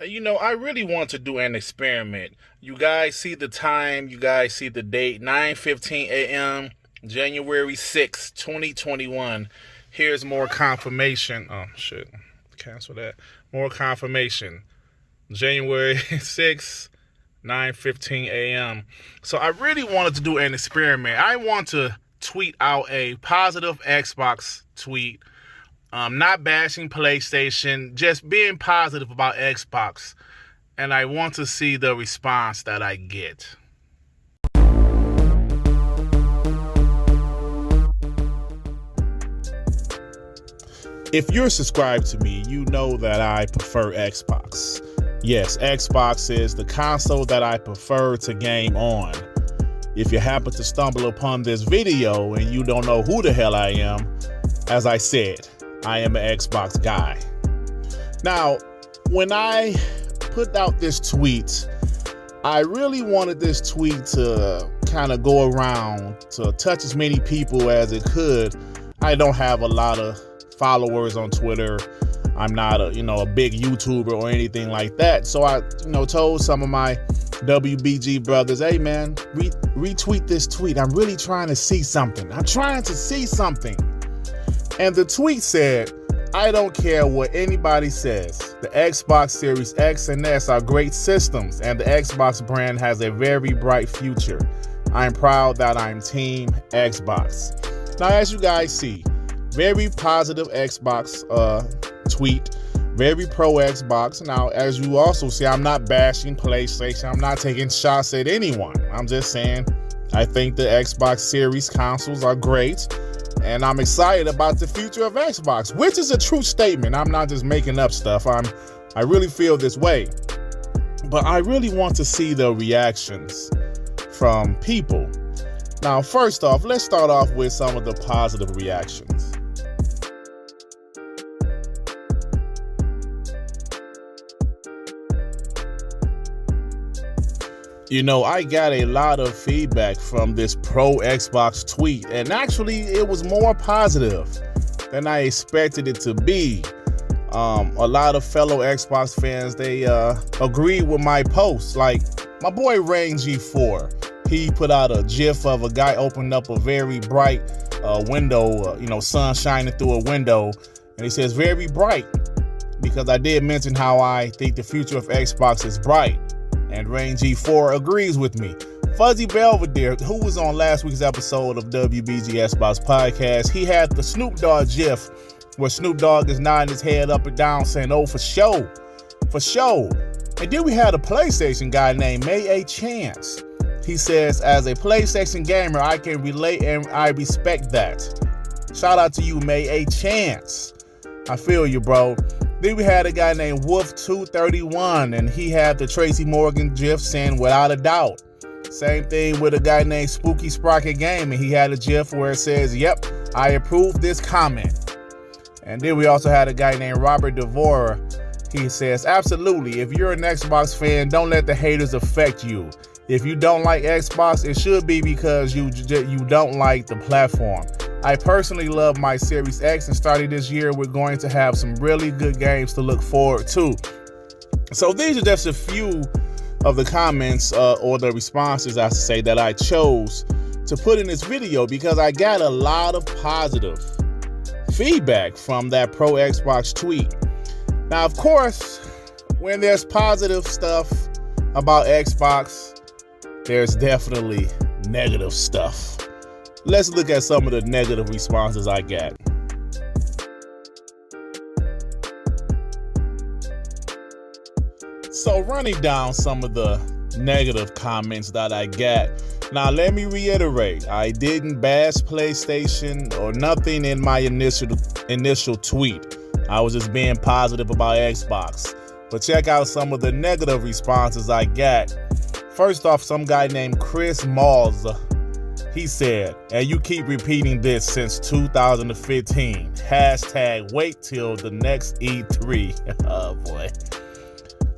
I really want to do an experiment. You guys see the time, you guys see the date, 9:15 a.m., January 6th, 2021. Here's more confirmation. Oh, shit. Cancel that. More confirmation. January 6th, 9:15 a.m. So I really wanted to do an experiment. I want to tweet out a positive Xbox tweet. Not bashing PlayStation, just being positive about Xbox. And I want to see the response that I get. If you're subscribed to me, you know that I prefer Xbox. Yes, Xbox is the console that I prefer to game on. If you happen to stumble upon this video and you don't know who the hell I am, as I said, I am an Xbox guy. Now, when I put out this tweet, I really wanted this tweet to kind of go around to touch as many people as it could. I don't have a lot of followers on Twitter. I'm not a big YouTuber or anything like that. So I, told some of my WBG brothers, hey man, retweet this tweet. I'm really trying to see something. And the tweet said, I don't care what anybody says. The Xbox Series X and S are great systems, and the Xbox brand has a very bright future. I'm proud that I'm Team Xbox. Now, as you guys see, very positive Xbox tweet, very pro Xbox. Now, as you also see, I'm not bashing PlayStation. I'm not taking shots at anyone. I'm just saying I think the Xbox Series consoles are great. And I'm excited about the future of Xbox, which is a true statement. I'm not just making up stuff. I really feel this way. But I really want to see the reactions from people. Now, first off, let's start off with some of the positive reactions. I got a lot of feedback from this pro Xbox tweet, and actually it was more positive than I expected it to be. A lot of fellow Xbox fans, they agreed with my post. Like my boy Rain G4, he put out a GIF of a guy opening up a very bright window, sun shining through a window, and he says very bright, because I did mention how I think the future of Xbox is bright. And Rain G4 agrees with me. Fuzzy Belvedere, who was on last week's episode of WBG Xbox Podcast, he had the Snoop Dogg gif where Snoop Dogg is nodding his head up and down saying, oh, for sure. And then we had a PlayStation guy named May A. Chance. He says, as a PlayStation gamer, I can relate and I respect that. Shout out to you, May A. Chance. I feel you, bro. Then we had a guy named Wolf231, and he had the Tracy Morgan GIF saying, without a doubt. Same thing with a guy named Spooky Sprocket Game, and he had a GIF where it says, yep, I approve this comment. And then we also had a guy named Robert Devora. He says, absolutely, if you're an Xbox fan, don't let the haters affect you. If you don't like Xbox, it should be because you don't like the platform. I personally love my Series X, and starting this year, we're going to have some really good games to look forward to. So these are just a few of the comments or the responses, I should say, that I chose to put in this video because I got a lot of positive feedback from that pro Xbox tweet. Now, of course, when there's positive stuff about Xbox, there's definitely negative stuff. Let's look at some of the negative responses I got. So running down some of the negative comments that I got. Now let me reiterate, I didn't bash PlayStation or nothing in my initial tweet. I was just being positive about Xbox. But check out some of the negative responses I got. First off, some guy named Chris Malls. He said, and you keep repeating this since 2015. Hashtag wait till the next E3. Oh boy.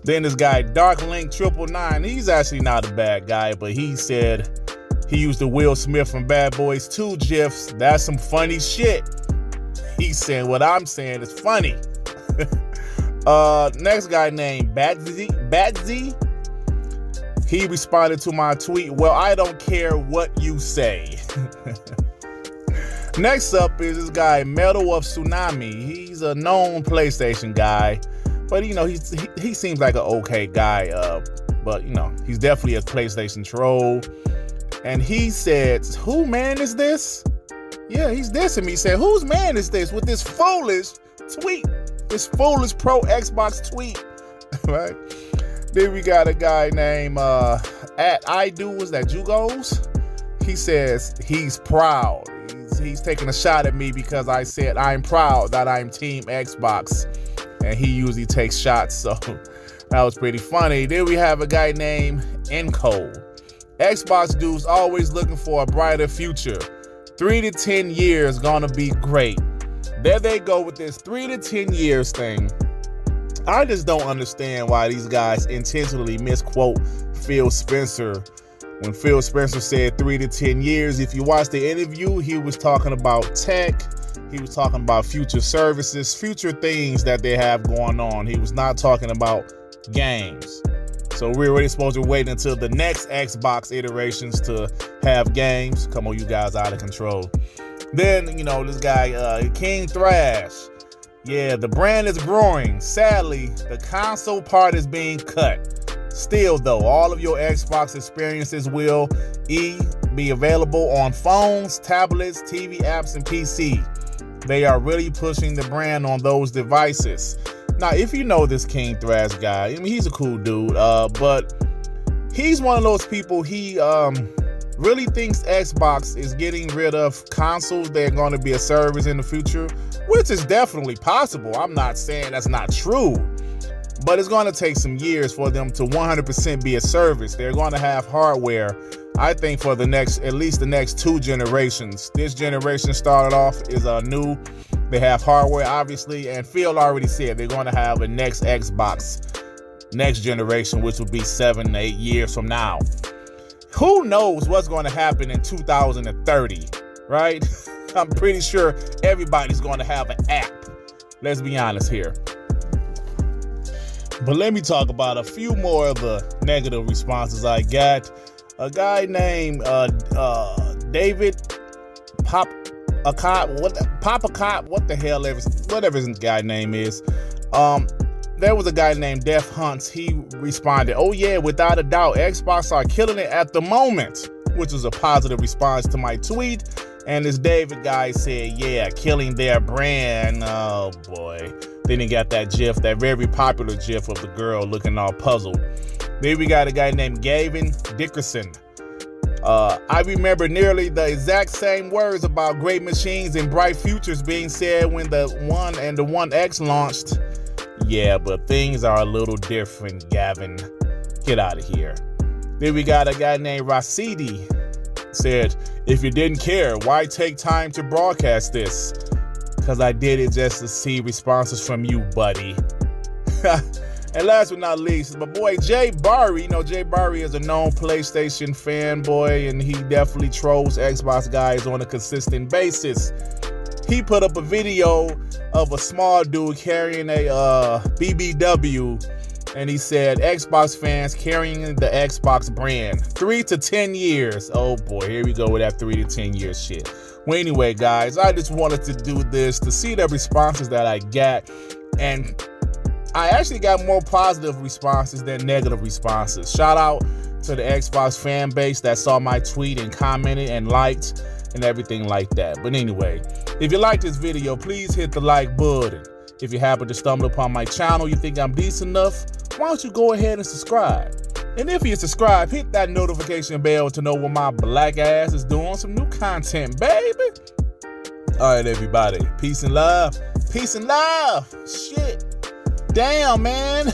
Then this guy, DarkLink999, he's actually not a bad guy, but he said he used the Will Smith from Bad Boys 2 GIFs. That's some funny shit. He said what I'm saying is funny. Next guy named Batsy. He responded to my tweet, well, I don't care what you say. Next up is this guy, Metal of Tsunami. He's a known PlayStation guy, but he seems like an okay guy. But he's definitely a PlayStation troll. And he said, "Who man is this?" Yeah, he's dissing me. He said, "Whose man is this with this foolish tweet? This foolish pro Xbox tweet?" Right? Then we got a guy named was that Jugos? He says he's proud. He's taking a shot at me because I said I'm proud that I'm Team Xbox, and he usually takes shots, so that was pretty funny. Then we have a guy named Enco. Xbox dudes always looking for a brighter future. 3 to 10 years gonna be great. There they go with this 3 to 10 years thing. I just don't understand why these guys intentionally misquote Phil Spencer. When Phil Spencer said 3 to 10 years, if you watch the interview, he was talking about tech. He was talking about future services, future things that they have going on. He was not talking about games. So we're really supposed to wait until the next Xbox iterations to have games. Come on, you guys out of control. Then, this guy, King Thrash. Yeah, the brand is growing. Sadly, the console part is being cut. Still, though, all of your Xbox experiences will be available on phones, tablets, TV apps, and PC. They are really pushing the brand on those devices. Now, if you know this King Thrash guy, he's a cool dude, but he's one of those people, he really thinks Xbox is getting rid of consoles. They're going to be a service in the future, which is definitely possible. I'm not saying that's not true. But it's going to take some years for them to 100% be a service. They're going to have hardware, I think, for at least the next 2 generations. This generation started off is new. They have hardware, obviously, and Phil already said they're going to have a next Xbox, next generation, which will be 7 to 8 years from now. Who knows what's going to happen in 2030, right? I'm pretty sure everybody's going to have an app. Let's be honest here. But let me talk about a few more of the negative responses I got. A guy named David Popacott, what the hell, whatever his guy name is. There was a guy named Def Hunts. He responded, "Oh yeah, without a doubt, Xbox are killing it at the moment," which was a positive response to my tweet. And this David guy said, "Yeah, killing their brand." Oh boy. Then he got that GIF, that very popular GIF of the girl looking all puzzled. Then we got a guy named Gavin Dickerson. I remember nearly the exact same words about great machines and bright futures being said when the One and the One X launched. Yeah, but things are a little different, Gavin. Get out of here. Then we got a guy named Rasidi. Said, "If you didn't care, why take time to broadcast this?" Because I did it just to see responses from you, buddy. And last but not least, my boy Jay Barry. Jay Barry is a known PlayStation fanboy, and he definitely trolls Xbox guys on a consistent basis. He put up a video of a small dude carrying a BBW, and he said, "Xbox fans carrying the Xbox brand. 3 to 10 years. Oh boy, here we go with that 3 to 10 years shit. Well, anyway, guys, I just wanted to do this to see the responses that I got, and I actually got more positive responses than negative responses. Shout out to the Xbox fan base that saw my tweet and commented and liked and everything like that. But anyway, if you like this video, please hit the like button. If you happen to stumble upon my channel, you think I'm decent enough, why don't you go ahead and subscribe? And if you subscribe, hit that notification bell to know what my black ass is doing. Some new content, baby. All right, everybody. Peace and love. Peace and love. Shit. Damn, man.